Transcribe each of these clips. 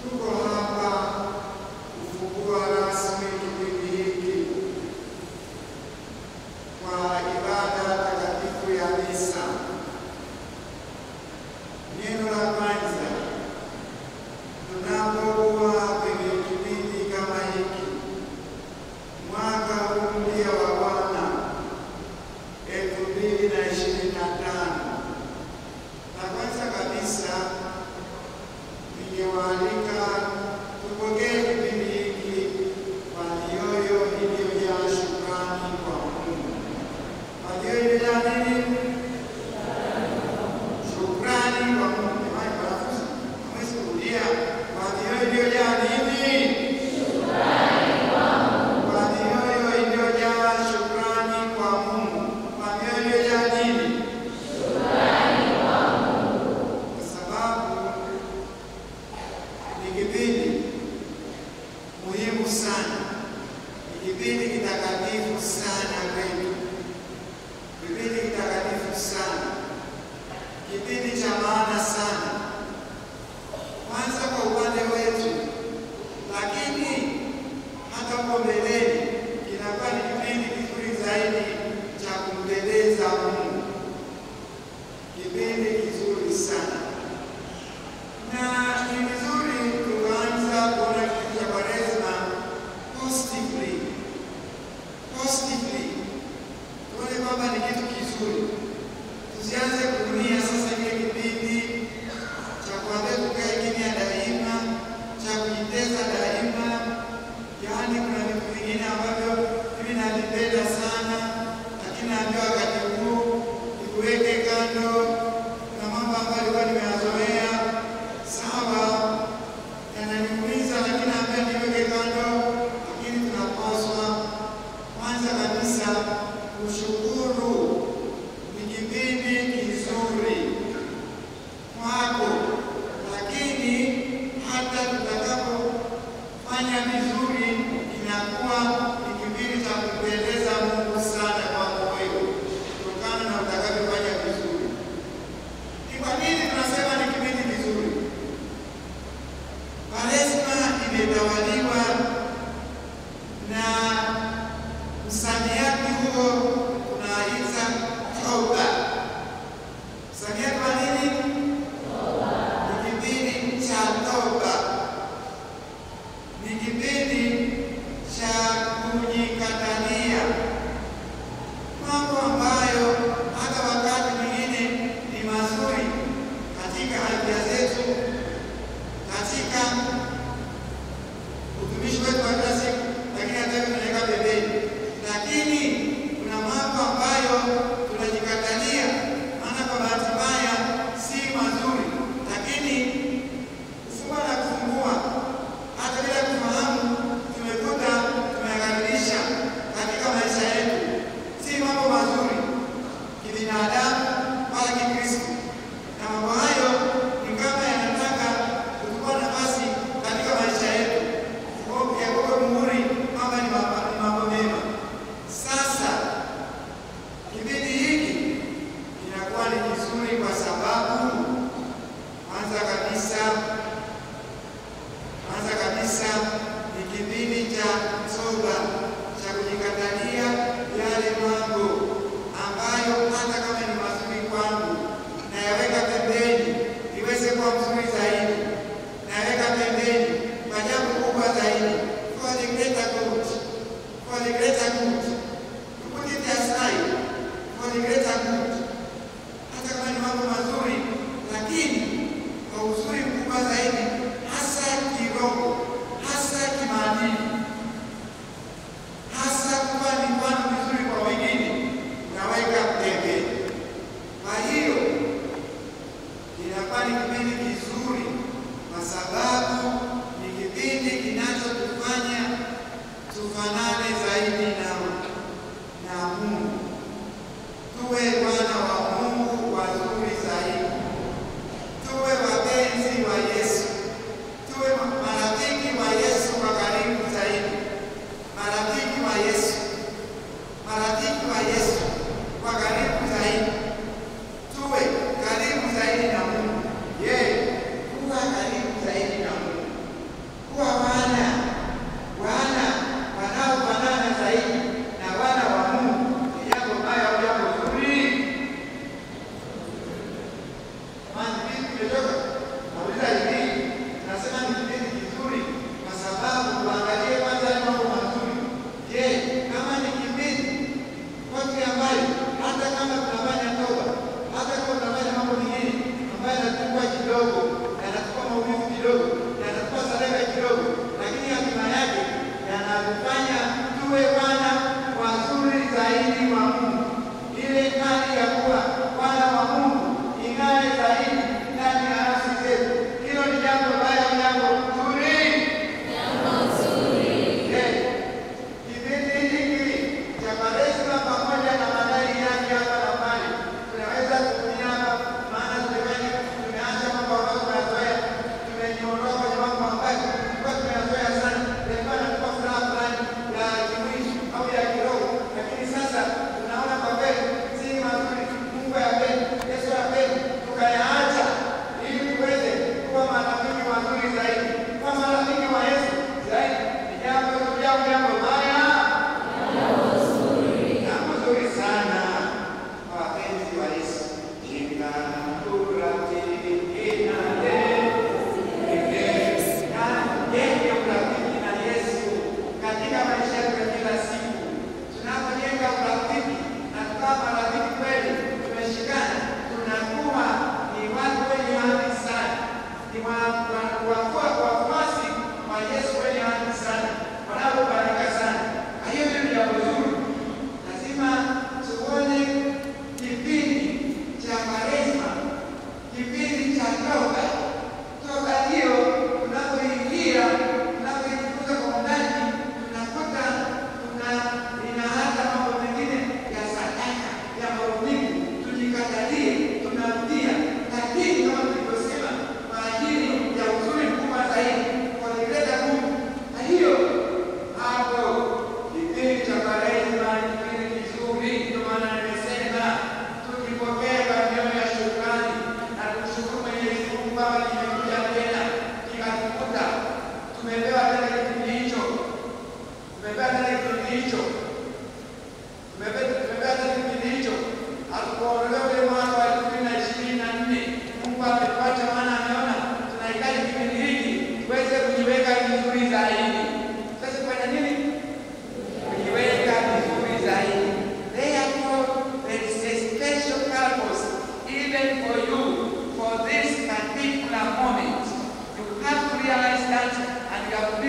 tuko hapa kufungua rasmi kipindi hiki kwa ibada takatifu ya misa. Neno la kwanza, tunapokuwa kwenye kipindi kama hiki, mwaka huu mpya wa Bwana 2025, na kwanza kabisa ningewaalika tupokee kipindi hiki kwa mioyo iliyojaa shukrani kwa Mungu. Kwa mioyo iliyojaa nini? Shukrani kwa Mungu. Hamwezi kurudia. Kwa mioyo iliyojaa nini? Shukrani kwa Mungu. Kwa mioyo iliyojaa shukrani kwa Mungu. Kwa mioyo iliyojaa nini? Shukrani kwa Mungu. Kwa sababu ni kipindi muhimu sana, ni kipindi kitakatifu sana kwetu, kipindi kitakatifu sana, kipindi cha maana sana, kwanza kwa upande wetu, lakini hata kwa mbeleni kinakuwa ni kipindi kizuri zaidi cha kumpendeza Mungu, kipindi kizuri sana. Na ni vizuri tukaanza kuona kipindi cha Kwaresma positively. Tuone kwamba ni kitu kizuri. Tusianze kutumia sasa kile kipindi cha kuambia tukae kimya daima, cha kujiteza daima. Yaani kuna vitu vingine ambavyo mimi navipenda sana, lakini naambiwa wakati huu nikuweke kando, na mambo ambayo nilikuwa nimeyazoea sawa, yananiumiza, lakini naambia niweke kando. Lakini tunapaswa kwanza kabisa kushukuru. Ni kipindi kizuri kwako, lakini hata tutakapofanya vizuri inakuwa ni kipindi cha kupendeza Mungu sana kwako wewe, kutokana na utakavyofanya vizuri. Ni kwa nini tunasema ni kipindi kizuri? Kwaresma imetawaliwa na msamiati huo tunaita toba. Msamiati wa nini? Toba. Ni kipindi cha toba, ni kipindi cha kujikatalia mambo ambayo hata wakati mwingine ni mazuri katika afya zetu, katika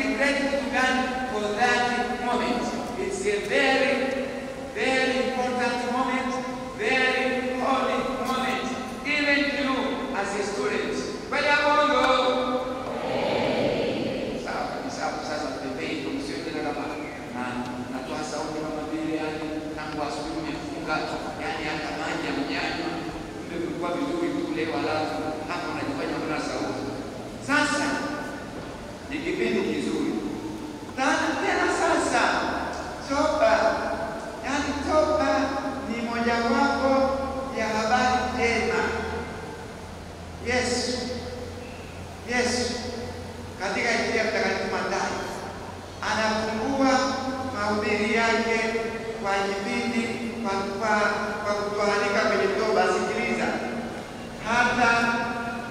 be grateful to God for that moment. It's a very, very important moment, very holy moment, even to you as a student. Kweli Mungu. Sawa sasa pembeni kumsione kama natoa sauti kama vile yani tangu asubuhi umefunga yani hata maji ya mnyanya ndio kulikuwa vizuri kule walazo hapo unajifanya kuna sauti. Sasa ni kipindi kizuri. Tena sasa toba. Yani toba ni mojawapo ya habari njema. Yesu katika Injili Mtakatifu Mathayo anafungua mahubiri yake kwa kipindi kwa kutualika kwenye toba. Sikiliza. Hata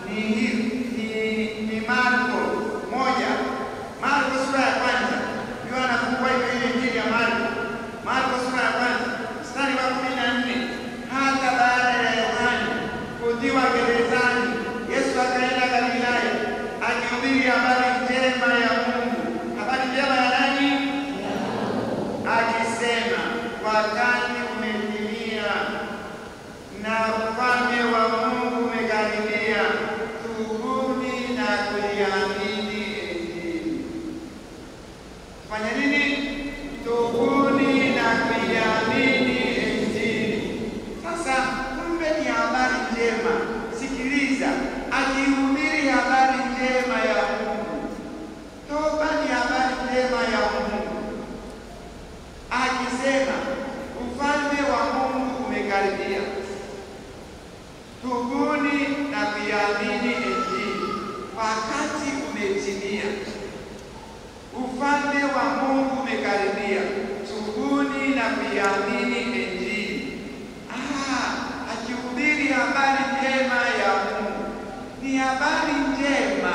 ni Marko 1. Marko sura ya 1. Yeye anafungua ile Injili ya Marko sura ya 1 mstari wa 14. Hata baada ya Yohana kutiwa gerezani, Yesu akaenda Galilaya akihubiri habari njema ya Mungu. Habari njema ya nani? Akisema, wakati umetimia na ufalme wa Mungu umekaribia, tubuni na kuiamini Injili. Fanya nini? Tubuni na kuiamini Injili. Sasa kumbe ni habari njema. Sikiliza, akihubiri habari njema ya Mungu. Toba ni habari njema ya Mungu. Akisema ufalme wa Mungu umekaribia, tubuni na kuiamini Injili. Wakati umetimia, ufalme wa Mungu umekaribia, tubuni na kuiamini Injili. Akihubiri habari njema ya Mungu. Ni habari njema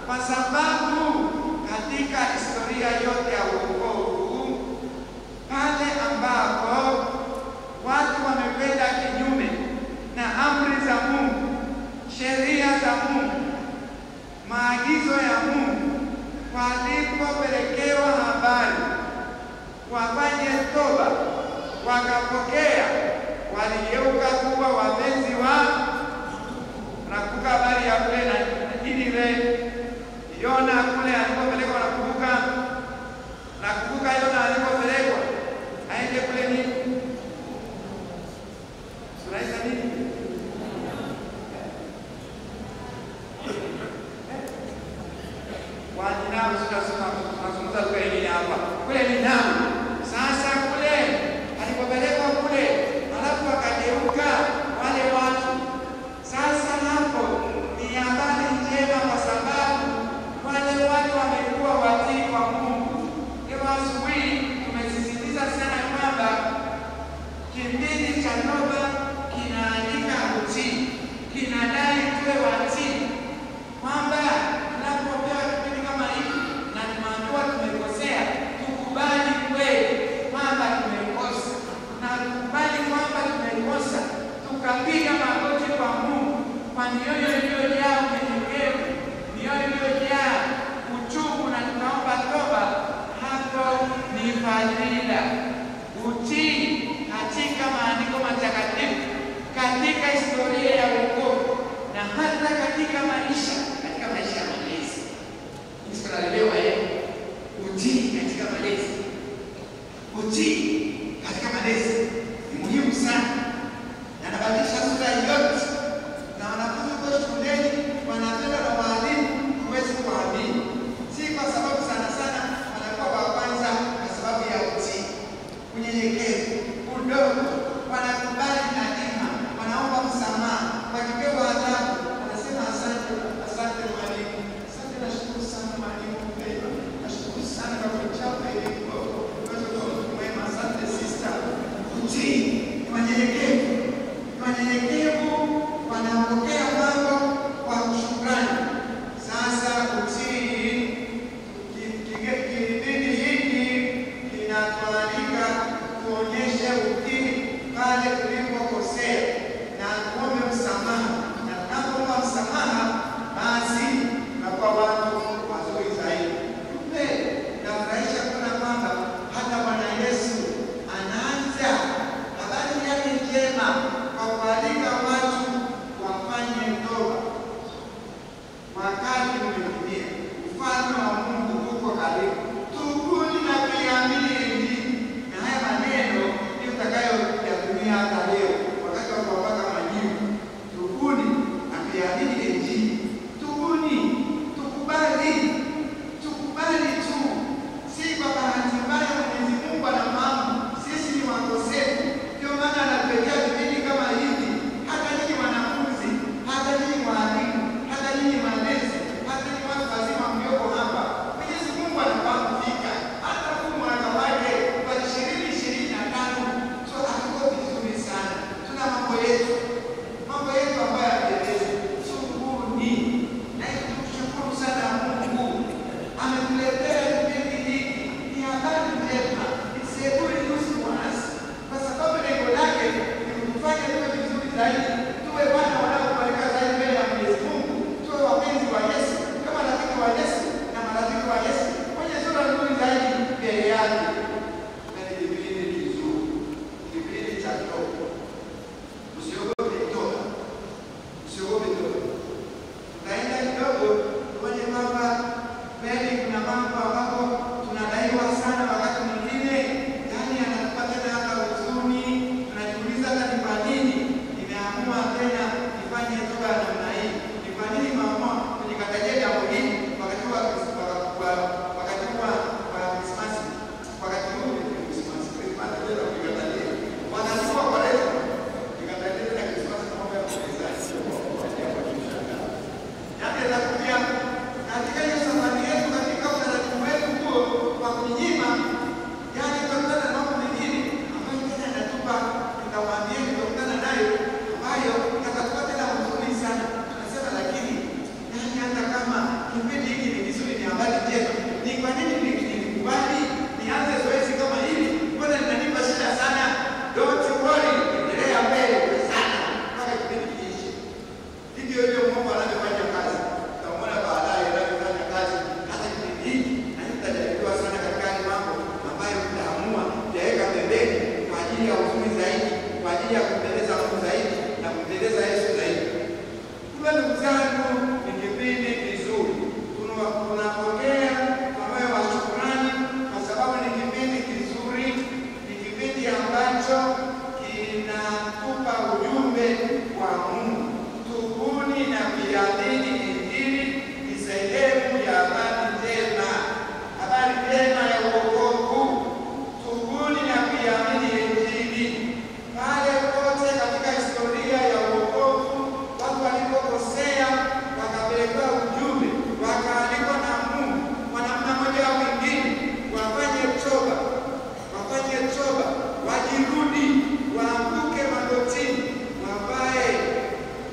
kwa sababu katika historia yote ya wokovu, pale ambapo watu wamekwenda kinyume na amri za Mungu, sheria za Mungu, maagizo ya Mungu, walipopelekewa habari wafanye toba, wakapokea, waligeuka kuwa wapenzi wa. Nakumbuka habari ya kule na Ninive. Yona kule alipopelekwa, nakumbuka Yona alipopelekwa aende kule nini? Tunaita nini? Ninawi tunazungumza lugha hii hapa. Kule Ninawi. Sasa kule alipopelekwa kule, alafu akageuka wale watu. Sasa hapo ni habari njema kwa sababu wale watu wamekuwa watii kwa Mungu. Leo asubuhi tumesisitiza sana kwamba kipindi cha toba kinaandika utii, kinadai tuwe watii, kwamba tunapopewa kipindi kama hiki na tumeambiwa tumekosea, tukubali kweli kwamba tumekosa, na tukubali kwamba tumekosa, tukapiga magoti kwa Mungu kwa mioyo iliyojaa unyenyekevu, mioyo iliyojaa uchungu, na tunaomba toba. Hapo ni fadhila. Utii katika maandiko matakatifu, katika historia ya wokovu, na hata katika maisha ya malezi. Tunalelewa utii katika malezi. Utii katika malezi ni muhimu sana, na nabadilisha sura yote. Na wanafunzi kwa shuleni wanapenda na walimu huwezi kuamini, si kwa sababu sana wanakuwa wa kwanza kwa sababu ya utii, unyenyekevu, udogo, wanakubali neema, wanaomba msamaha, wakipewa adhabu wanasema asante mwalimu, asante, nashukuru sana mwalimu mpendwa, nashukuru sana kwa kuchapa ile kidogo, kwa sababu mwema, asante sister. Utii, unyenyekevu hiki na nitajaribiwa sana katika mambo ambayo mtaamua kuyaweka pembeni kwa ajili ya uzuri zaidi, kwa ajili ya kumpendeza Mungu zaidi na kumpendeza Yesu zaidi. Kwa ndugu zangu, ni kipindi kizuri. Tunapokea kwa moyo wa shukrani kwa sababu ni kipindi kizuri, ni kipindi ambacho kinatupa ujumbe wa Mungu. Tubuni na kuiamini Injili ni sehemu ya habari njema, habari njema ya wokovu. Tubuni na kuiamini Injili. Pale pote katika historia ya wokovu watu walipokosea wakapelekewa ujumbe, wakaalikwa na Mungu kwa namna moja au nyingine wafanye toba, wajirudi, waanguke magotini,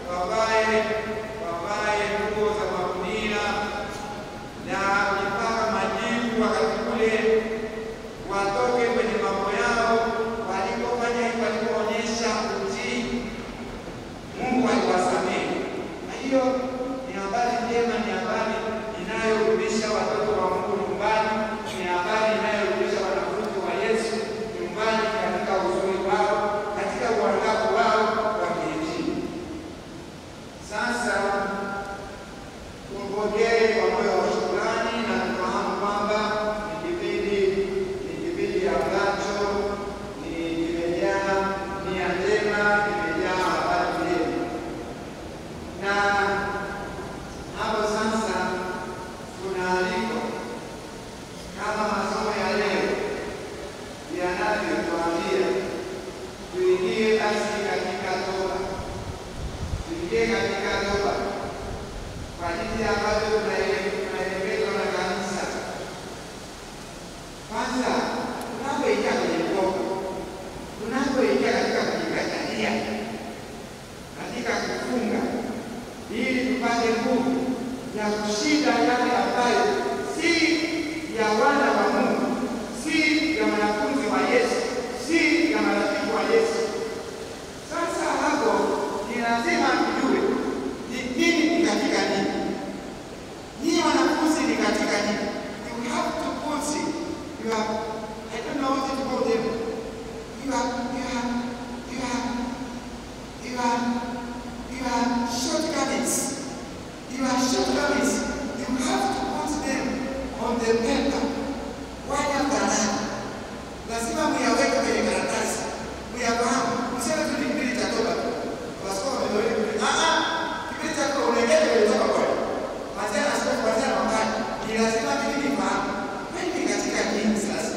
wavae nguo za magunia na kujipaka majivu, wakati ule watoke kwenye mambo yao. Walipofanya hivyo, walipoonyesha utii, Mungu aliwasamehe. Na hiyo ni habari njema, ni habari inayorudisha watoto wa Mungu nyumbani, ni habari inayorudisha wanafunzi wa Yesu nyumbani katika uzuri wao, katika uangavu wao wa kiinjili. Sasa tungojee kwa moyo wa shukrani na tufahamu kwamba ni kipindi ambacho kimejaa nia njema, kimejaa habari njema. Na hapo sasa tunaalikwa kama masomo ya leo yanavyotuambia, tuingie basi katika toba. Tuingie katika toba kwa jinsi ambavyo tunaelekezwa na kanisa. Kwanza, tunapoingia kwenye toba, tunapoingia katika kujikatalia, katika kufunga, ili tupate nguvu ya kushinda yale ambayo si ya wana wa Mungu, si ya wanafunzi wa Yesu, si ya marafiki wa Yesu. Sasa hapo ni lazima tujue ni nini ni katika nini. Ni wanafunzi ni katika nini. You have to put it. I don't know what to call them. You are shortcomings. You are shortcomings. You have to put them on the paper. One after another. Lazima muyaweke kwenye karatasi. Muyafahamu. Msema tu ni kipindi cha toba. Wasikoma wamedole kipindi. Kipindi cha toba unaingia kwenye toba kwa. Wazee askofu, wazee wakati. Ni lazima mimi nifahamu. Mimi katika nini sasa?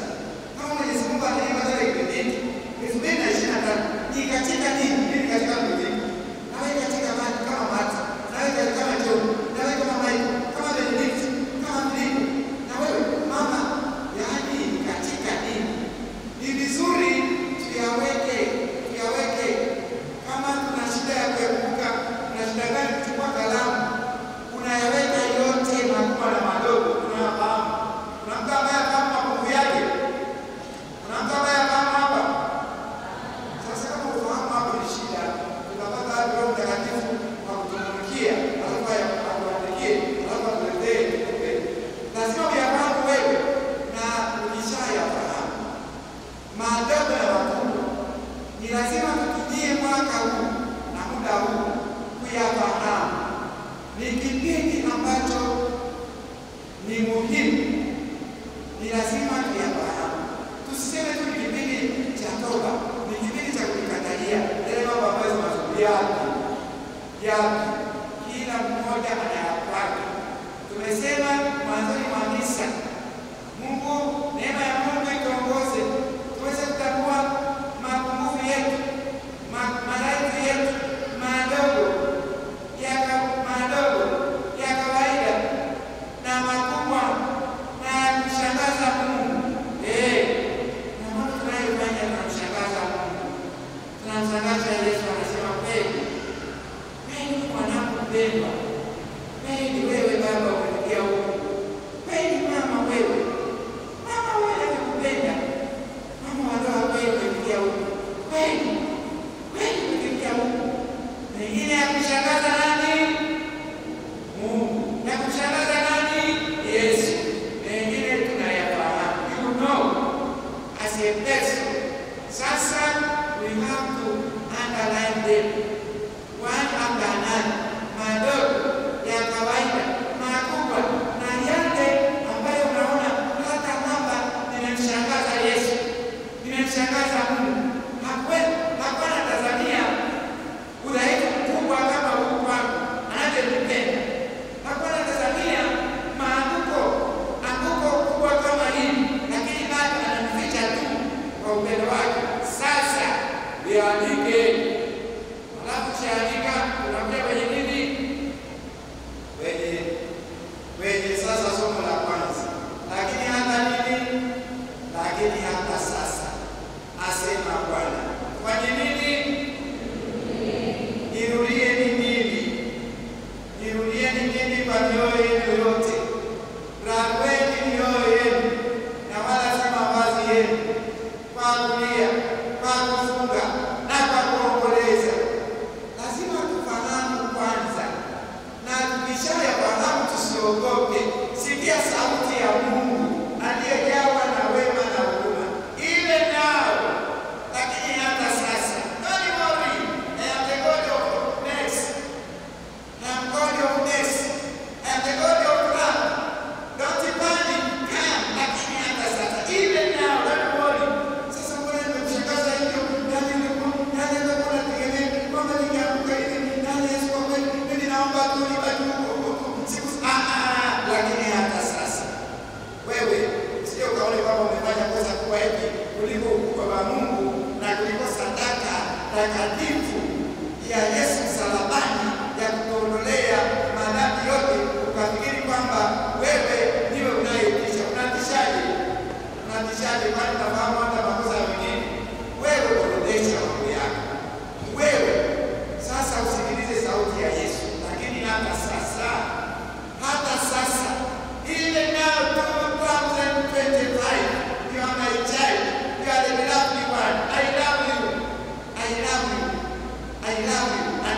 Kama Mwenyezi Mungu amenipa tarehe kipindi hiki, 2025, ni katika nini? Mimi katika muziki. Nawe katika maji kama Martha. Nawe kama Job. Nawe kama Michael. Kama Benedict. Kama Filipo. Na wewe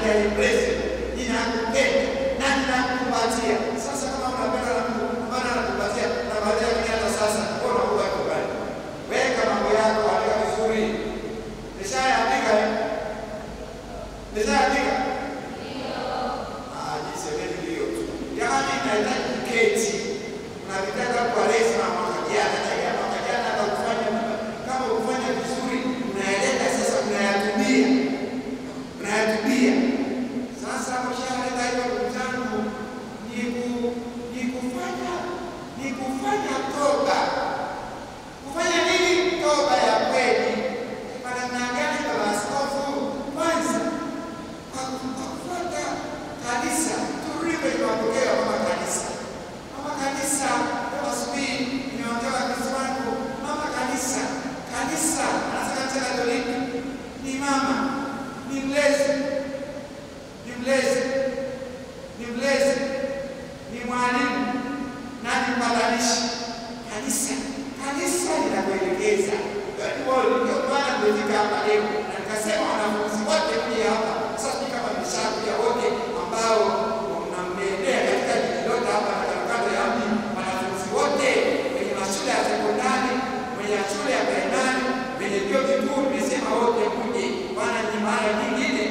anakuembrace, ninakupenda na ninakupatia. Sasa kama unapenda na Mungu, maana anakupatia na baada ya hata sasa mbona huwa kubali? Weka mambo yako andika vizuri. Nishaandika Nishaandika? Jisemeni ndio. Yaani nahitaji kuketi. Unataka kwa resa mwaka jana hata kufanya kama ufanye vizuri unaeleza sasa unayatumia. Sasa mshaeleza hiyo ndugu zangu ni kufanya toba. Kufanya nini? Toba ya kweli. Maana gani kama askofu? Kwanza kwa kufuata kanisa, turudi kwenye mapokeo kama kanisa. Mama kanisa, kama subiri nimeongea Kristo wangu, mama kanisa, hasa kanisa Katoliki ni mama, ni mlezi, ni mwalimu na ni mpatanishi. Kanisa linakuelekeza. Ndio maana nimefika hapa leo na nikasema wanafunzi wote pia hapa. Sasa kama nimeshakuja wote ambao mnamwendea katika jiji lote hapa na kando ya mji, wanafunzi wote kwenye mashule ya sekondari, kwenye shule ya primary, kwenye vyuo vikuu, nimesema wote mje. Bwana ni mara nyingine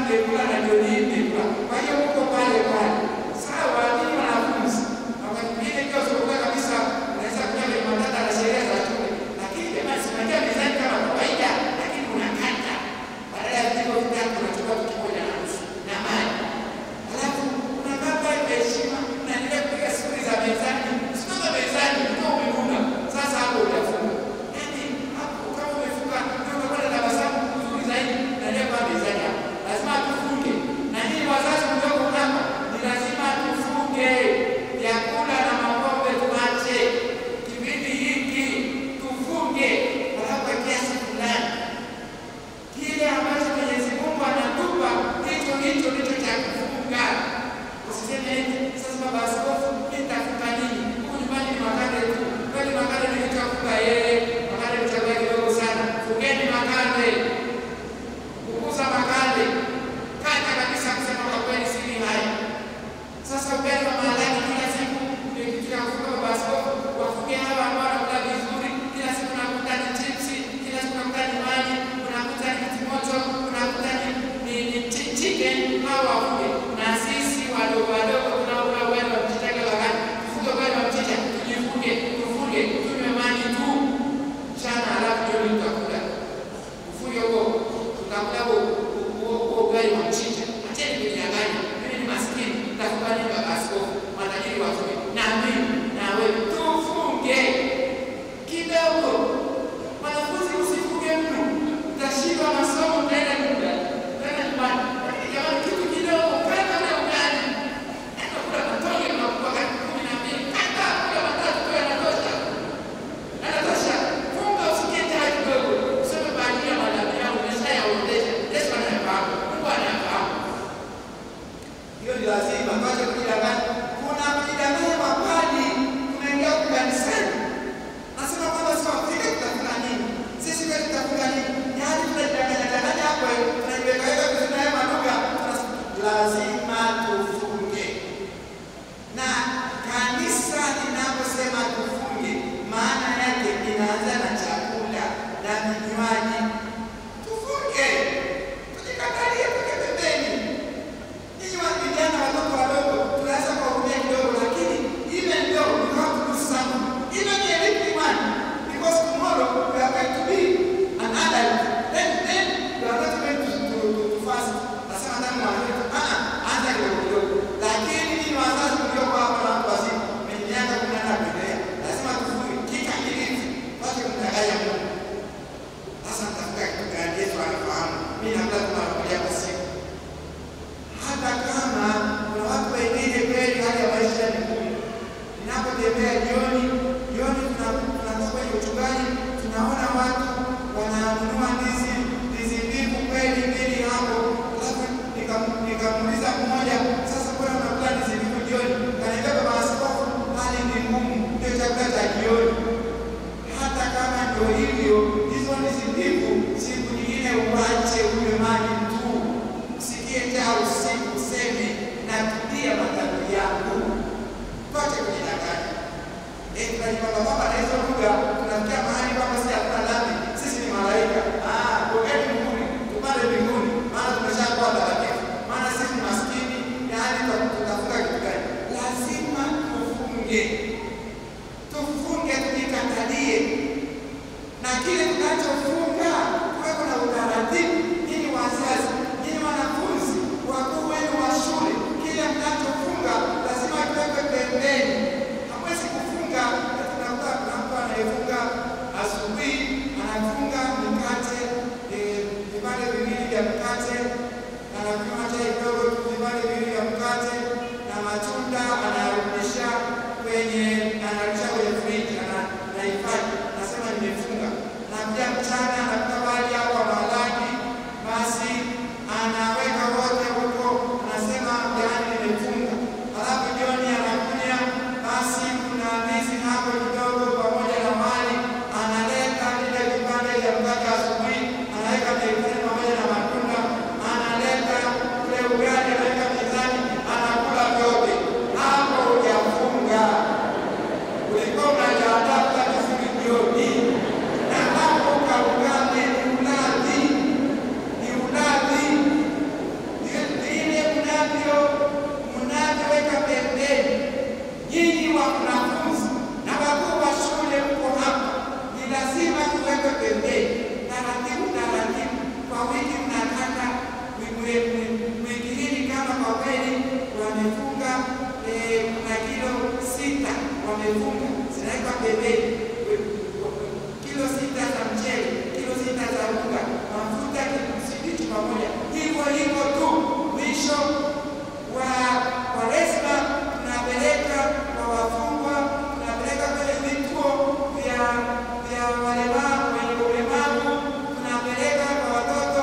mngekula na ndio niende. Kwa hiyo mko pale pale. Sawa, ni wanafunzi. Wakati mwingine kwa sababu kabisa unaweza kuja kwenye matata na sheria za shule. Lakini jamaa simamia mezani kama kawaida, lakini unakata. Badala ya viko vitatu unachukua kitu kimoja na nusu na maji. Alafu unakaa pale kwa heshima, unaendelea kupiga stori za mezani. Stori mezani ndio umefunga. Sasa hapo utafunga. Yaani hapo kama umefunga ndio unakwenda tabasamu nzuri zaidi na leo kwa mezani hapo. Lazima tufunge. tumefunga, zinawekwa pembeni. Kilo 6 za mchele, kilo 6 za unga, mafuta kitu pamoja. Hivyo tu mwisho wa Kwaresma tunapeleka kwa wafungwa, tunapeleka kwenye vituo vya walemavu wenye ulemavu, tunapeleka kwa watoto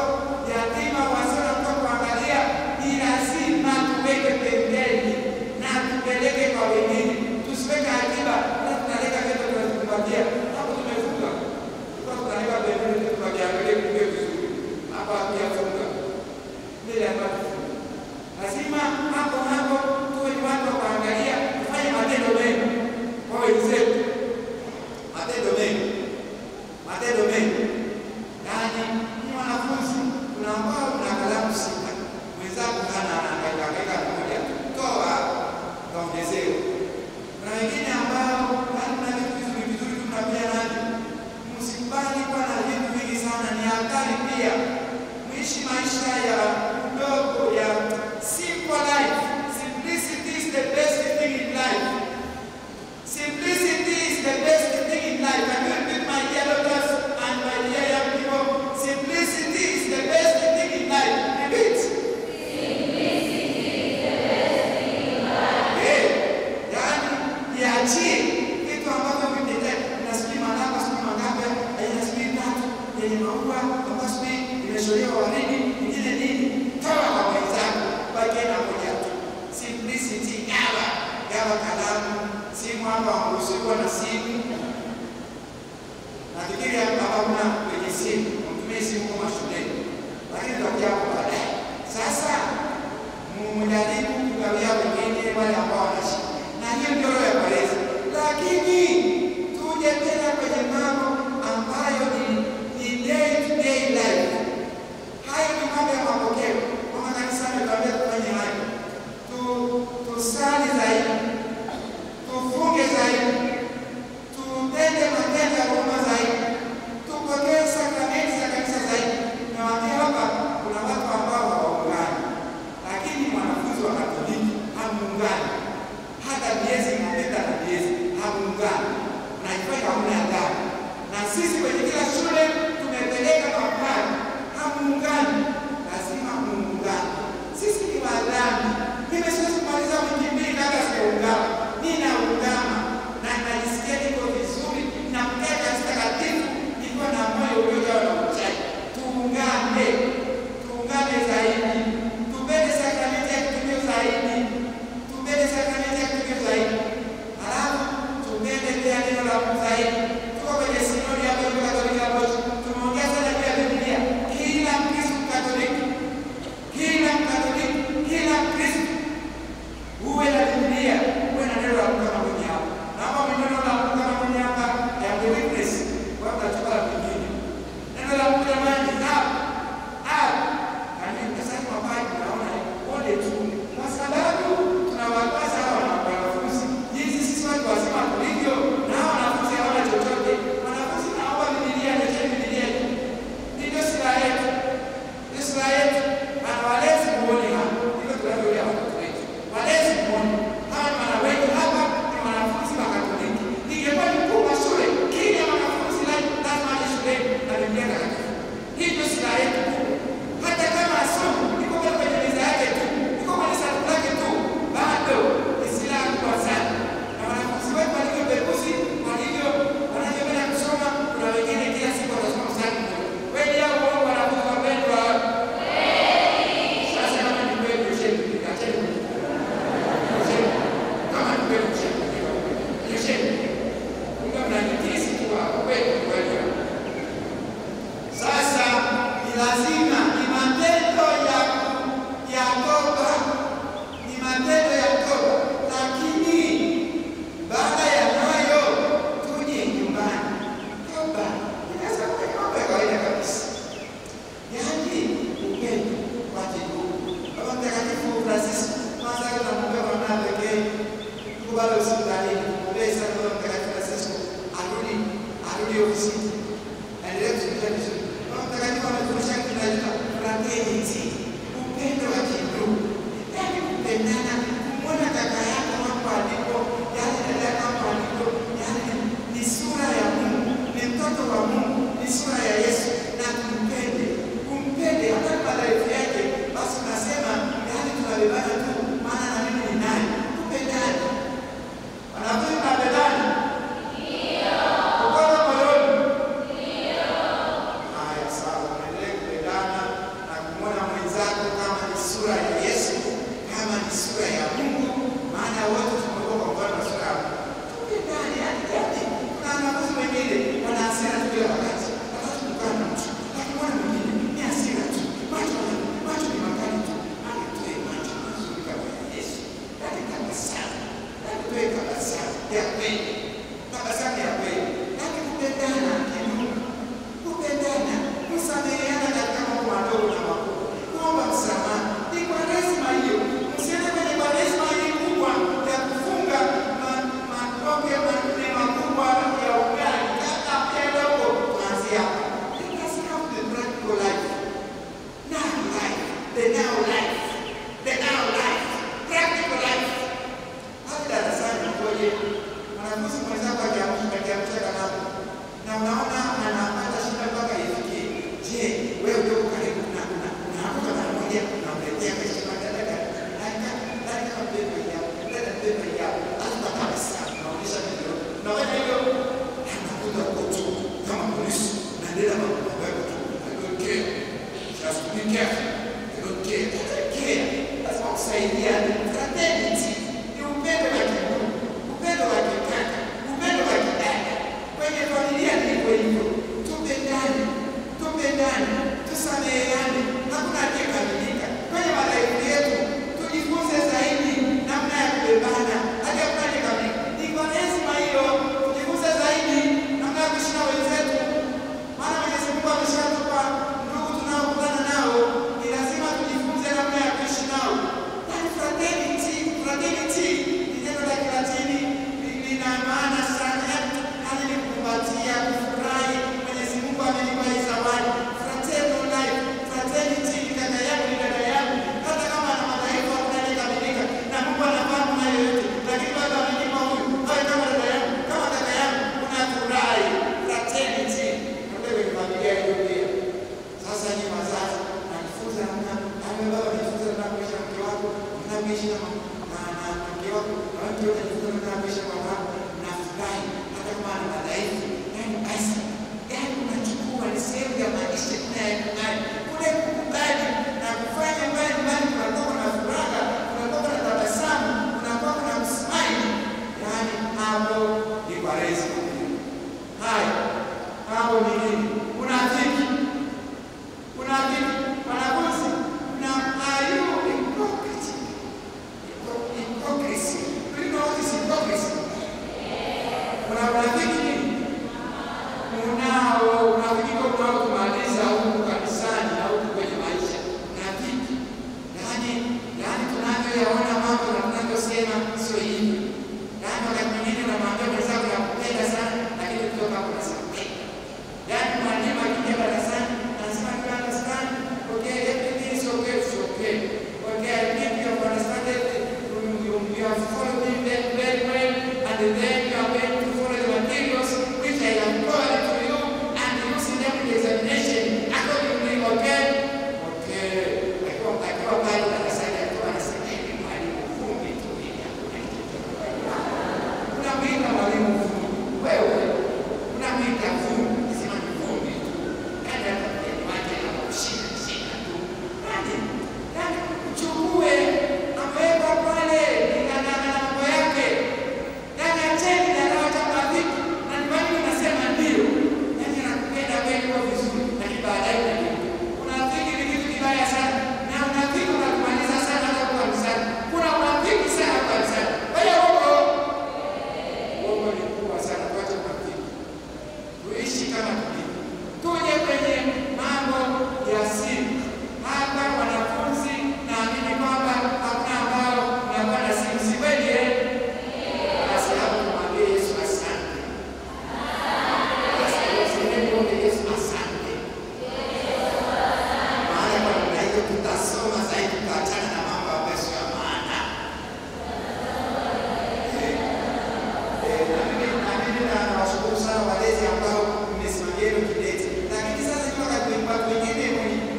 yatima wasio na mtu kuangalia. Ni lazima tuweke pembeni na tupeleke kwa wengine, tusiweke akiba na tunaleka vitu tunazikumbatia. Hapo tumefunga kwa tunaleka pembeni, tunajiangalia kumbe vizuri hapa pia funga bila hapa. Lazima hapo tuwe ni watu wa kuangalia, tufanye matendo mema kwa wenzetu, matendo mema. Yaani ni wanafunzi unaambao una kalamu 6, mwenzako hana anahangaika moja, toa kaongezewe. Na wengine ambao hana vitu vizuri tunapia nani, msikubali kuwa na vitu vingi sana, ni hatari pia. Muishi maisha ya ndogo ya simple life. Simplicity is the best thing in life. Simplicity is the best thing in life. Can you repeat, my dear daughters and my dear young people? Simplicity is the best thing in life. Repeat. Simplicity is the best thing in life. Yani, niachie kitu ambavyo vitendeka. Nasikia mangapi, haina 3 yenye maua, ambapo imesholewa waridi, ingine nini? Toa kwa wenzako, bagena moja tu. Simplicity, gawa kalamu, simu hapa usiku na simu. Nafikiri hapa kuna kwenye simu, mtumie simu kama shuleni. Lakini tutakuja hapo baadaye. Sasa mjaribu kugawia wengine wale ambao wanaishi. Na hiyo ndio roho ya Kwaresma. Lakini tuje tena kwenye mambo ambayo ni day to day life. Hayo ni mambo ya mapokeo. Kwa kanisa tunaambia tufanye hayo. Tusali zaidi. Tufunge zaidi. Tutende matendo ya huruma zaidi. Tupokee sakramenti za kanisa zaidi. Na hapa kuna watu ambao hawaungani. Lakini mwanafunzi wa Katoliki hamuungani. Hata miezi inapita na miezi hamuungani. Unaifanya hamna adabu. Na sisi kwenye kila shule tumepeleka kwa pale. Hamuungani. Lazima muungane. Sisi ni wadhambi. Mimi siwezi kumaliza wiki 2 kabla sijaungana. Ninaungana na najisikia niko vizuri na mkea katika takatifu niko na moyo uliojawa na uchaji. Tuungane zaidi. Tupende sakramenti ya kutumio zaidi. Halafu tupende pia neno la Mungu zaidi. Tuko kwenye sinodi hapa kwa Katoliki ya Moshi. Tumeongea sana juu ya Biblia. Kila Mkristo Katoliki, kila Mkristo uwe na Biblia, uwe na neno la Mungu kama mwenye hapa. Na kama neno la Mungu kama mwenye hapa ya witness, watu wachukua vingine. Neno la Mungu jamani hapa. Kanisa sasa kwa Biblia naona wote tu. Kwa sababu tunawakwaza hawa wanafunzi. Jinsi sisi watu wazima tulivyo na hawa wanafunzi hawana chochote. Wanafunzi naomba Biblia na Biblia. Ndio silaha yetu. Na walezi muone hapa. Ndio tunavyolia watoto wetu. Walezi muone. Hawa ni wanawetu hapa ni wanafunzi wa Katoliki. Ningekuwa mkuu wa shule, kila wanafunzi lazima aje shuleni na Biblia takatifu. Hii ndio silaha yetu. Hata kama asomo iko kwenye meza yake tu, iko kwenye sanduku lake tu, bado ni silaha kubwa sana. Na wanafunzi wetu walivyo pekuzi, wanavyopenda kusoma, kuna wengine kila siku wanasoma sana. Kweli hao wanafunzi wapendwa. Sasa kama ni kweli ushendi, acheni. Kama ni kweli ushendi. Ndio mnajitisi kwa kweli. Sasa ni lazima ni matendo ya toba. Lakini baada ya hayo tuje nyumbani. Toba inaweza kuwa mambo ya kawaida kabisa. Yaani upendo wa kimungu. Baba Mtakatifu Francisco kwanza tunamwomba mama pekee kubali hospitalini. Mbele sana Baba Mtakatifu Francisco arudi ofisini. Endelea kusikia vizuri. Baba Mtakatifu ametufundisha tunaita fraternity. Upendo wa kimungu. Yaani kupendana, kumwona kaka yako hapo alipo, yaani dada yako hapo alipo, careful. They don't care. They don't care. Lazima kusaidiane. Fraternity ni upendo wa kimungu, upendo wa kikaka, upendo wa kidada. Kwenye familia ndivyo hivyo. Tupendane, tusameheane. Hakuna aliyekamilika. Kwenye madhaifu yetu tujifunze zaidi namna ya kubebana. Hata kuna aliyekamilika. Ni kwa lazima hiyo tujifunze zaidi namna ya kuishi na wenzetu. Maana Mwenyezi Mungu ameshatupa ndugu tunaokutana nao, ni lazima tujifunze namna ya kuishi nao. Yani fraternity ni neno la Kilatini, lina maana sana. Yani ni kukumbatia, kufurahi. Mwenyezi Mungu amenipa hii zawadi. Fraternal life, fraternity ni kaka yangu, ni dada yangu. Hata kama ana madhaifu hakuna aliyekamilika. Na Mungu anafahamu hayo yote. Lakini bado amenipa huyu. Awe kama dada yangu, kama kaka yangu, unafurahi. Fraternity. Kwenye familia hiyo pia. Sasa ni wazazi, najifunza namna, baba najifunza namna kuishi na mke wako, namna kuishi na mke wako, na wewe pia unajifunza namna kuishi na mama wako, nafurahi hata kama ana madhaifu. Yani basi, yani unachukua ni sehemu ya maisha tunayokubali. Kule kukubali na kufanya mbali kunakuwa na furaha, kunakuwa na tabasamu, kunakuwa na smile. Yani hapo ni kwa rezi. Haya, hapo ni nini? Unafiki. Wanafunzi, na ayu hypocrisy. Do you know what is hypocrisy? Unafiki nini? Unafiki kwa kumaliza huku kanisani na huku kwenye maisha. Unafiki. Yani tunavyoyaona mambo na tunavyosema sio hivi. Yani wakati mwingine unamwambia mwenzako nakupenda sana, lakini kutoka hapo unasema. Yani mwalimu akija darasani anasema you understand? Okay, everything is okay, it's okay. Okay, I think you have understood it. You have followed them very well, and then you are going to follow the materials which I have provided to you, and you see them in the examination accordingly. Okay? Okay. Akiwa pale darasani akiwa anasema hivi, mwalimu fungi tu hivi. Unamwita mwalimu fungi. Wewe unamwita fungi. Sema ni fungi tu. Yani hata mteni wake anakushika tu. Yani uchukue ameweka pale na mambo yake. Yani acheni na raha kama vipi. Na mwalimu anasema ndio. Yani anakupenda wewe kwa vizuri. Lakini baadaye unafiki ni kitu kibaya sana. Na unafiki unakumaliza sana hata kwa msana. Kuna unafiki sana kwa msana. Kwa hiyo uongo ni kubwa sana. Tuache unafiki. Tuishi kama tulivyo. Tuje kwenye mambo ya siri. Hapa wanafunzi, naamini kwamba hakuna ambao mnakuwa na simu, si kweli? Basi hapo tumwambie Yesu asante. Basi usiende Yesu asante. Maana kwa namna hiyo tutasoma zaidi, tutaachana na mambo ambayo sio ya maana. Na nawashukuru sana walezi ambao mmesimamia hilo kidete. Lakini sasa ni wakati wengine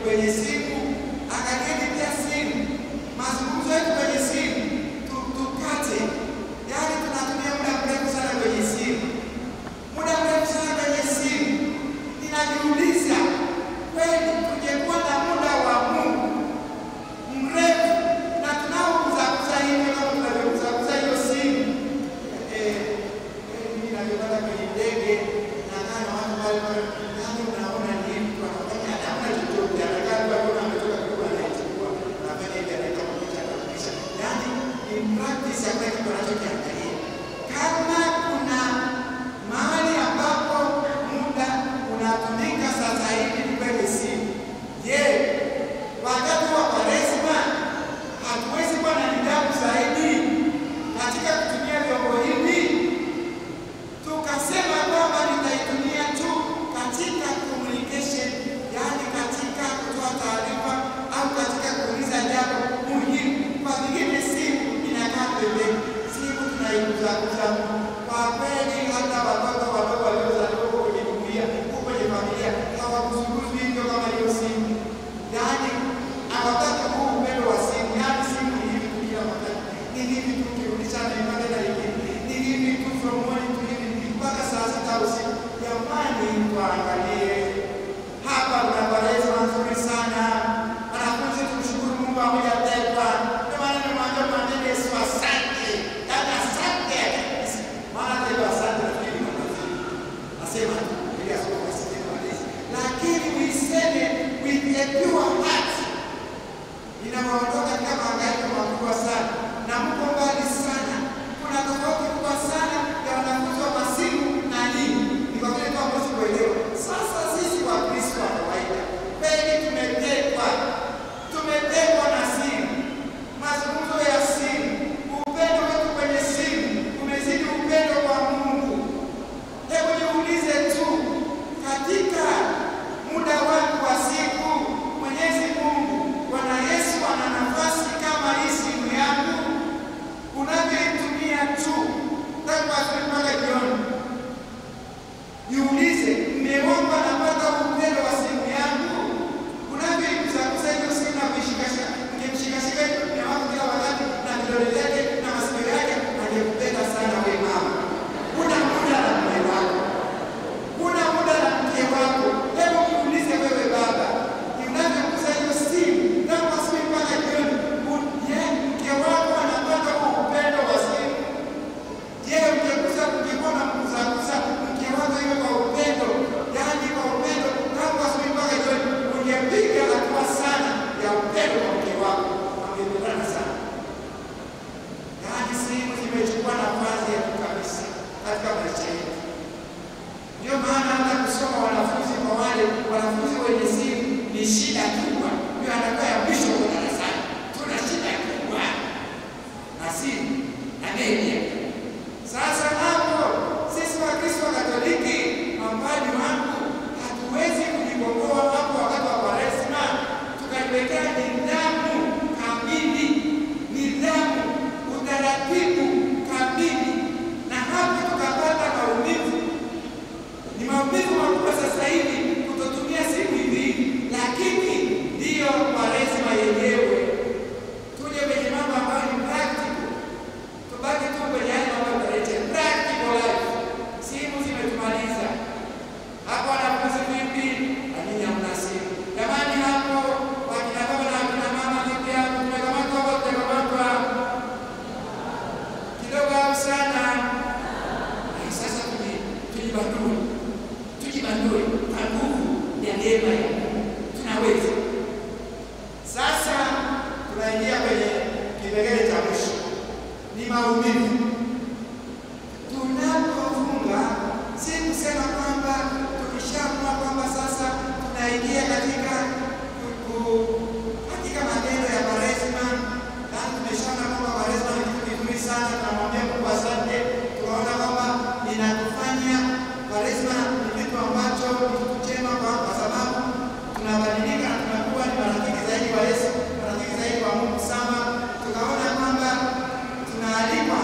kwenye simu, angalieni pia simu. Mazungumzo yetu kwenye simu tukate. Yani tunatumia muda mrefu sana kwenye simu. Ninajiuliza, kweli tungekuwa na muda wa Mungu mrefu na tunaouzakuza hivyo kama tunavyouzakuza hiyo simu. Mimi navyopata kwenye ndege na watu wale yani unaona ni mtu anafanya namna chochote, anakaa kwa kuna ametoka kidogo anaichukua anafanya hivi anaita pamoja kabisa. Yani ni practice ya kitu anachokiangalia. Kama kuna mahali ambapo muda unatumika sasa hivi ni kwenye simu. Je, wakati wa Kwaresma hatuwezi kuwa na nidhamu zaidi katika kutumia vyombo hivi? Tukasema kwamba nitaitumia tu katika communication, yani katika kutoa taarifa au katika kuuliza jambo muhimu. Kwa vingine simu inakaa pembeni. Simu tunaikuza. Kwa kweli hata watoto wadogo waliozaliwa kwenye dunia, kwenye familia, hawakuzunguzwi hivyo kama hiyo simu. Yani hawataki huu upendo wa simu. Yani simu ni hivi tu kila wakati. Ni hivi tu kirudishana imani na ingine. Ni hivi tu from morning to evening mpaka saa 6 usiku. Jamani, tuangalie. Hapa kuna Kwaresma nzuri sana. inawaondoa katika mahangaiko makubwa sana, na mko mbali sana. Kuna tofauti kubwa sana ya wanafunzi wa masimu na nini. Ni kwa vile tu hamwezi kuelewa. Sasa sisi wa Kristo wa kawaida kweli tumetekwa na simu, mazungumzo ya simu, upendo wetu kwenye simu umezidi upendo wa Mungu. Hebu niulize tu, katika muda wangu wa siku, Mwenyezi Mungu Bwana Yesu ana nafasi kama hii simu yangu? Unavyoitumia tu tangu asubuhi mpaka jioni. Niulize, mmeomba napata upendo wa simu yangu? Unavyoigusa hiyo simu na kuishikashika, mkimshikashika mume wako kila wakati na vidole vyake na masikio yake, angekupenda sana wewe mama. Una muda na mume wako, una muda na mke wako. Hebu niulize wewe baba, unavyogusa hiyo simu tangu asubuhi mpaka jioni, mke wako anapata upendo wa simu? Je, ungekuwa na mgusa mke wako hiyo kwa upendo, yaani kwa upendo tangu asubuhi mpaka jioni, ungepiga hatua sana ya upendo kwa mke wako, angependana sana. Yaani simu zimechukua nafasi ya kabisa katika maisha yetu. Ndio maana hata kusoma wanafunzi, kwa wale wanafunzi wenye simu ni shida kubwa. Ndio anakuwa ya mwisho kwa darasani. Tuna shida kubwa na simu na media. Sasa hapo sisi wa Kristo Katoliki, mapadi wangu, hatuwezi kujikomboa hapo wakati wa Kwaresma tukaiwekea nidhamu kamili, nidhamu, utaratibu kamili, na hapo tukapata maumivu. Ni maumivu makubwa sasa hivi kutotumia simu hivi, lakini ndiyo Kwaresma yenyewe. Tuje kwenye mambo ambayo ni practical. Tubaki tu kwenye haya mambo ya practical life. Simu zimetumaliza. Hapo wanafunzi vipi? Lakini hamna simu. Jamani, hapo wakina baba na wakina mama vipi hapo? Tumekamatwa kidogo au sana? Sasa tujibandue kwa nguvu ya neema ya Mungu. Tunaweza. Sasa tunaingia kwenye kipengele cha mwisho. Ni maumivu. Tunapofunga, si kusema kwamba tukishaamua kwamba sasa tunaingia katika matendo ya Kwaresma, na tumeshaona kwamba Kwaresma ni kitu kizuri sana, tunamwambia Mungu asante. Tunaona kwamba inatufanya Kwaresma ni kitu ambacho ni kitu chema, kwa sababu tunabadilika na tunakuwa ni marafiki zaidi wa Yesu, marafiki zaidi wa Mungu sana. Tukaona kwamba tunaalikwa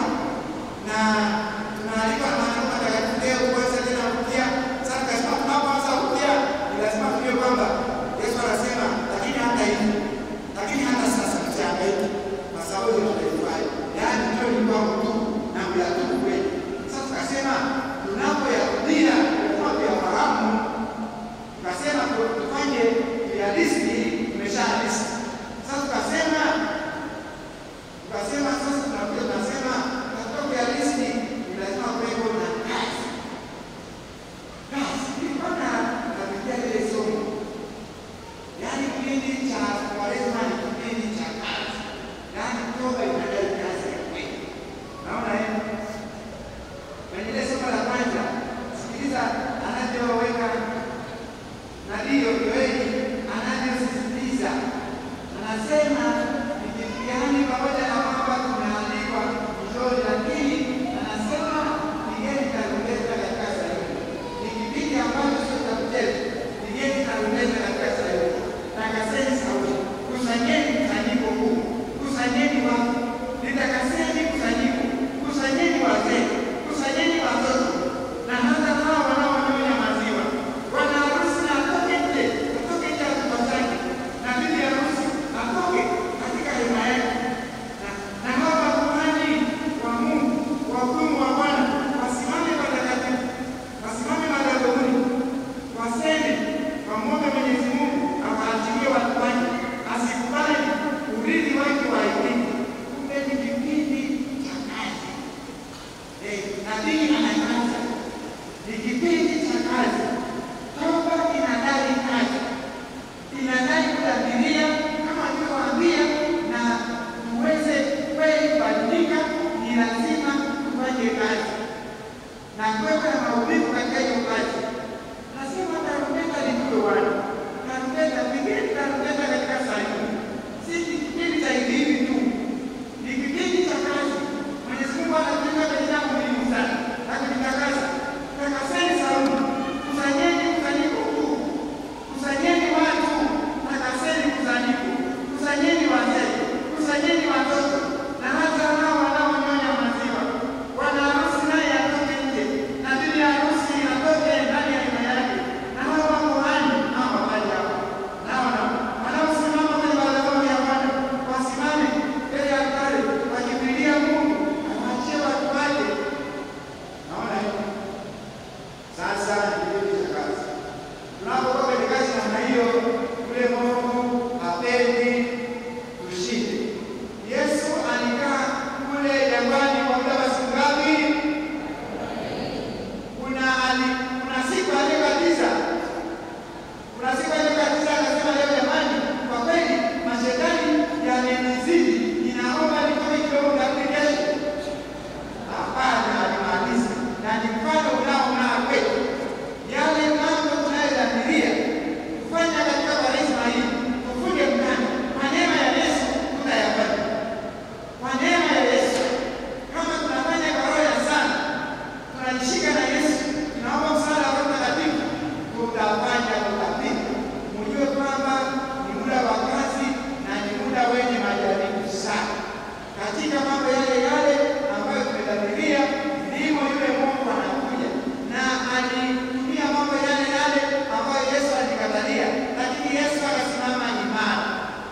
katika mambo yale yale ambayo tumekadiria, ndimo yule Mungu anakuja, na alitumia mambo yale yale ambayo Yesu alikatalia, lakini Yesu akasimama imara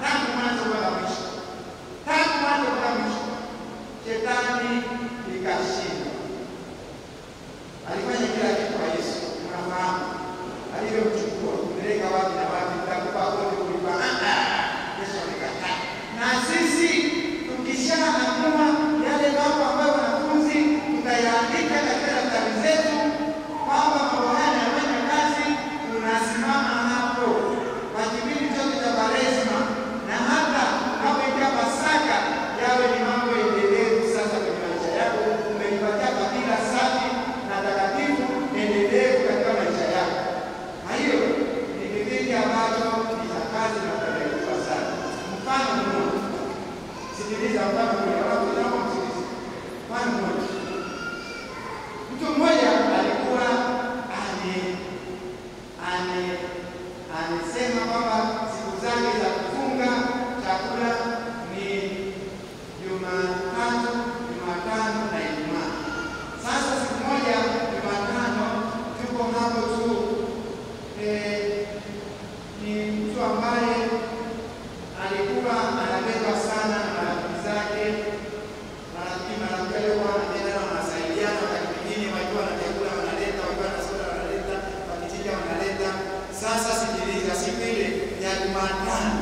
tangu mwanzo mpaka mwisho. Tangu mwanzo mpaka mwisho shetani ikashinda. Alifanya kila kitu kwa Yesu. Unafahamu alivyomchukua kupeleka wapi na wapi, nitakupa wote kulipa. Yesu alikataa. Na sisi tukishaamua yale mambo ambayo wanafunzi tutayaandika katika daftari zetu kwamba mambo haya yanafanya kazi, tunasimama hapo kwa kipindi chote cha Kwaresma, na hata unapoingia Pasaka yawe ni mambo endelevu. Sasa kwenye maisha yako umeipatia kabila safi na takatifu endelevu katika maisha yako. Kwa hiyo ni kipindi ambacho ni cha kazi na kuendelea sana. Mfano mmoja, sikiliza mfano mmoja, watu nao msikilize. Mfano mmoja, mtu mmoja alikuwa anasema kwamba siku zake za kufunga chakula ni Jumatatu, Jumatano na Ijumaa. Sasa siku moja Jumatano tuko hapo tu, ni mtu ambaye alikuwa anabeba sana na marafiki zake. Marafiki walikuwa wanaenda wanasaidiana, wakati mwingine wakiwa na chakula wanaleta, wakiwa na soda wanaleta, wakichinja wanaleta. Sasa sikiliza, siku ile ya Jumatano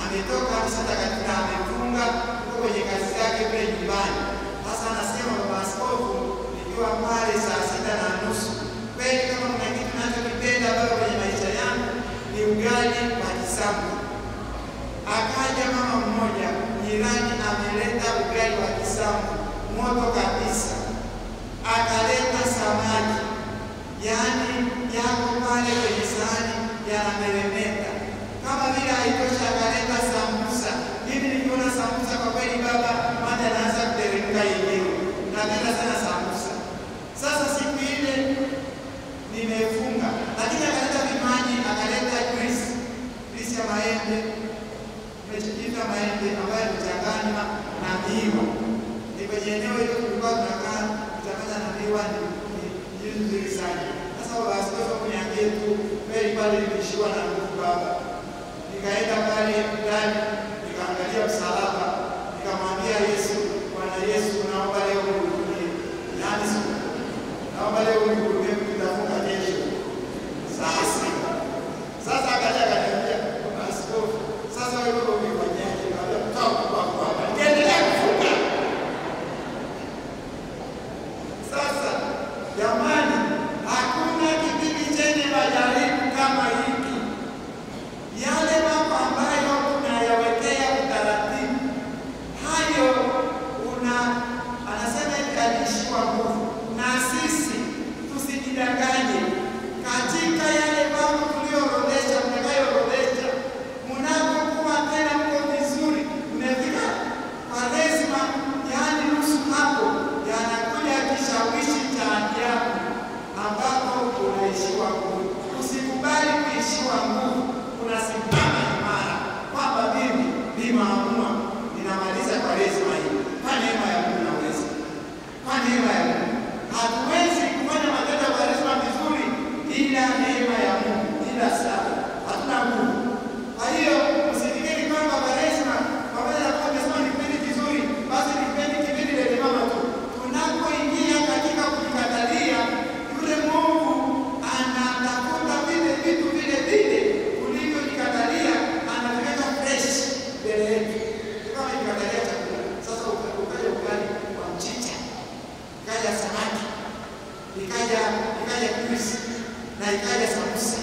ametoka misa takatifu, amefunga huko kwenye kazi zake kule nyumbani. Sasa anasema baba askofu, nikiwa pale saa 6:30, kweli kama kuna kitu ninachokipenda baba kwenye maisha yangu ni ugali wa kisamvu. Akaja mama mmoja jirani ameleta ugali wa kisamvu moto kabisa, akaleta samaki, yaani yako pale kwenye sahani yanameremeta. Kama vile haitosha, akaleta sambusa. Mimi nikiona sambusa kwa kweli baba mada anaanza kuteremka yenyewe, napenda sana sambusa. Sasa siku ile nimefunga, lakini akaleta vinywaji, akaleta juice ya maembe, nimechukua maembe ambayo yamechanganywa na miwa. Ni kwenye eneo hilo tulikuwa tunakaa, kuchanganya na miwa ni nzuri sana. Sasa basi kwa kuniambia tu kweli pale nilishiwa na nguvu baba. Nikaenda pale ndani, nikaangalia msalaba, nikamwambia Yesu, Bwana Yesu, naomba leo unihurumie. Yaani naomba leo unihurumie, nitafunga kesho. Sasa akaja akaniambia, askofu, sasa wewe umefanyaje? Nikamwambia toka kwa hapa. Niendelea kufunga. Sasa jamani, hakuna kipindi chenye majaribu kama hiki. Yale mambo ambayo tunayawekea utaratibu, hayo anasema itaishiwa nguvu. Na sisi tusijidanganye katika yale mambo tuliyoorodhesha, mtakayoorodhesha. Mnapokuwa tena mko vizuri, mmefika Kwaresma, yaani nusu hapo, yanakuja kishawishi cha ajabu ambapo unaishiwa nguvu. Usikubali kuishiwa nguvu, unasimama imara kwamba mimi nimeamua, ninamaliza Kwaresma hii kwa neema ya Mungu. Naweza kwa neema ya Mungu. Hatuwezi kufanya matendo ya Kwaresma vizuri ila neema ya Mungu, ila sawa, hatuna nguvu. Kwa hiyo usifikiri kwamba Kwaresma pamoja na kwamba ni kipindi kizuri, basi ni kipindi lenye mama tu. Tunapoingia katika kujikatalia, yule Mungu anatafuta vile vitu vile ulivyojikatalia, anaviweka fresh mbele yetu. Kama jikatalia chakula, sasa ukaja ugali wa mchicha, ikaja samaki, ikaja juice na ikaja sambusa.